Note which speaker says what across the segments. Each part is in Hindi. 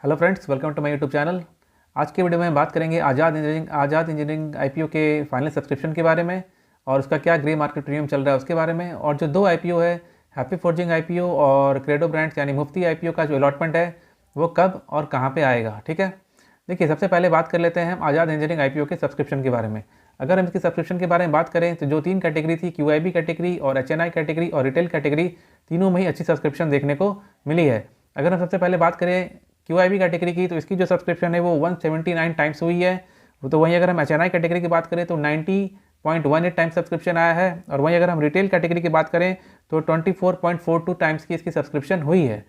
Speaker 1: Hello friends, welcome to my YouTube channel. आज की वीडियो में बात करेंगे आज़ाद इंजीनियरिंग आईपीओ के फाइनल सब्सक्रिप्शन के बारे में और उसका क्या ग्रे मार्केट प्रीमियम चल रहा है उसके बारे में, और जो दो आईपीओ है, हैप्पी फोर्जिंग आईपीओ और क्रेडो ब्रांड्स यानी मुफ्ती आईपीओ का जो अलॉटमेंट है वो कब और कहाँ पे आएगा। ठीक है, देखिए सबसे पहले बात कर लेते हैं हम आज़ाद इंजीनियरिंग आईपीओ के सब्सक्रिप्शन के बारे में। अगर हम इसकी सब्सक्रिप्शन के बारे में बात करें तो जो तीन कैटेगरी थी, क्यूआईबी कैटेगरी और एचएनआई कैटेगरी और रिटेल कैटेगरी, तीनों में ही अच्छी सब्सक्रिप्शन देखने को मिली है। अगर हम सबसे पहले बात करें क्यूआईबी कैटेगरी की, तो इसकी जो सब्सक्रिप्शन है वो 179 टाइम्स हुई है। तो वहीं अगर हम एचएनआई कैटेगरी की बात करें तो 90.18 टाइम्स सब्सक्रिप्शन आया है, और वहीं अगर हम रिटेल कैटेगरी की बात करें तो 24.42 टाइम्स की इसकी सब्सक्रिप्शन हुई है।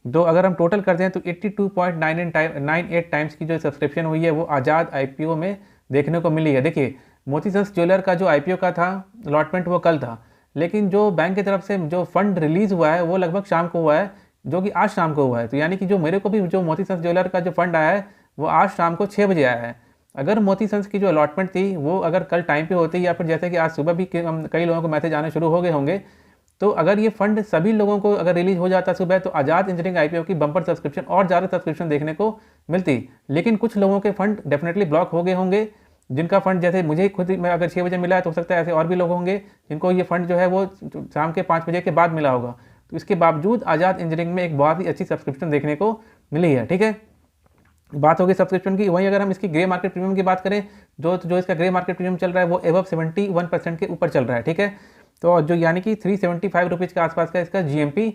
Speaker 1: तो अगर हम टोटल करते हैं तो 82.98 टाइम्स की जो सब्सक्रिप्शन हुई है वो आज़ाद आईपीओ में देखने को मिली है। देखिए, मोती सन्स ज्वेलर का जो आईपीओ का था अलॉटमेंट वो कल था, लेकिन जो बैंक की तरफ से जो फंड रिलीज़ हुआ है वो लगभग शाम को हुआ है, जो कि आज शाम को हुआ है। तो यानी कि जो मेरे को भी जो मोती सन्स ज्वेलर का जो फंड आया है वो आज शाम को 6 बजे आया है। अगर मोती सन्स की जो अलॉटमेंट थी वो अगर कल टाइम पे होती, या फिर जैसे कि आज सुबह भी कई लोगों को मैसेज आने शुरू हो गए होंगे, तो अगर ये फंड सभी लोगों को अगर रिलीज हो जाता सुबह, तो आज़ाद इंजीनियरिंग आईपीओ की बम्पर सब्सक्रिप्शन और ज़्यादा सब्सक्रिप्शन देखने को मिलती। लेकिन कुछ लोगों के फंड डेफिनेटली ब्लॉक हो गए होंगे, जिनका फंड जैसे मुझे खुद मैं अगर 6 बजे मिला है तो हो सकता है ऐसे और भी लोग होंगे जिनको ये फंड जो है वो शाम के 5 बजे के बाद मिला होगा। तो इसके बावजूद आज़ाद इंजीनियरिंग में एक बहुत ही अच्छी सब्सक्रिप्शन देखने को मिली है। ठीक है, बात होगी सब्सक्रिप्शन की। वहीं अगर हम इसकी ग्रे मार्केट प्रीमियम की बात करें, जो इसका ग्रे मार्केट प्रीमियम चल रहा है वो एबव 71% के ऊपर चल रहा है। ठीक है, तो जो यानी कि 375 रुपीज़ के आसपास का इसका जीएमपी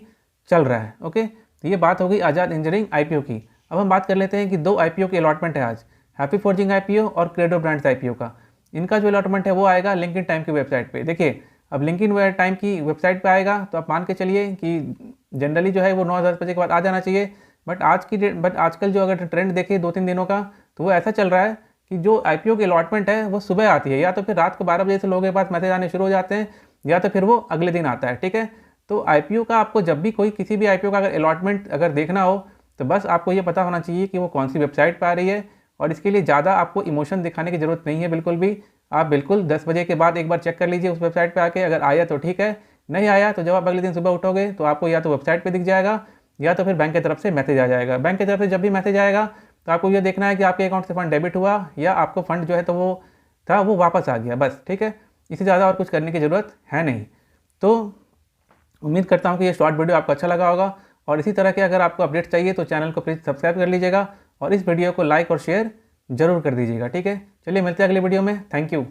Speaker 1: चल रहा है। ओके, तो ये बात होगी आज़ाद इंजीनियरिंग आईपीओ की। अब हम बात कर लेते हैं कि दो आईपीओ की अलॉटमेंट है आज, हैप्पी फोर्जिंग आईपीओ और क्रेडो ब्रांड्स आईपीओ का। इनका जो अलॉटमेंट है वो आएगा लिंक्डइन टाइम की वेबसाइट पे। देखिए, अब लिंक्डइन टाइम की वेबसाइट पे आएगा तो आप मान के चलिए कि जनरली जो है वो 9-10 बजे के बाद आ जाना चाहिए। बट आजकल जो अगर ट्रेंड देखें 2-3 दिनों का, तो वो ऐसा चल रहा है कि जो आईपीओ की अलॉटमेंट है वो सुबह आती है, या तो फिर रात को 12 बजे से लोगों के पास मैसेज आने शुरू हो जाते हैं, या तो फिर वो अगले दिन आता है। ठीक है, तो आईपीओ का आपको जब भी किसी भी आईपीओ का अगर अलॉटमेंट अगर देखना हो तो बस आपको ये पता होना चाहिए कि वो कौन सी वेबसाइट पर आ रही है, और इसके लिए ज़्यादा आपको इमोशन दिखाने की ज़रूरत नहीं है बिल्कुल भी। आप बिल्कुल 10 बजे के बाद एक बार चेक कर लीजिए उस वेबसाइट पर आके, अगर आया तो ठीक है, नहीं आया तो जब आप अगले दिन सुबह उठोगे तो आपको या तो वेबसाइट पर दिख जाएगा या तो फिर बैंक की तरफ से मैसेज आ जाएगा। बैंक की तरफ से जब भी मैसेज आएगा तो आपको ये देखना है कि आपके अकाउंट से फंड डेबिट हुआ या आपको फंड जो है तो वो था वो वापस आ गया, बस। ठीक है, इससे ज़्यादा और कुछ करने की ज़रूरत है नहीं। तो उम्मीद करता हूँ कि ये शॉर्ट वीडियो आपको अच्छा लगा होगा, और इसी तरह के अगर आपको अपडेट चाहिए तो चैनल को प्लीज़ सब्सक्राइब कर लीजिएगा और इस वीडियो को लाइक और शेयर जरूर कर दीजिएगा। ठीक है, चलिए मिलते हैं अगले वीडियो में। Thank you.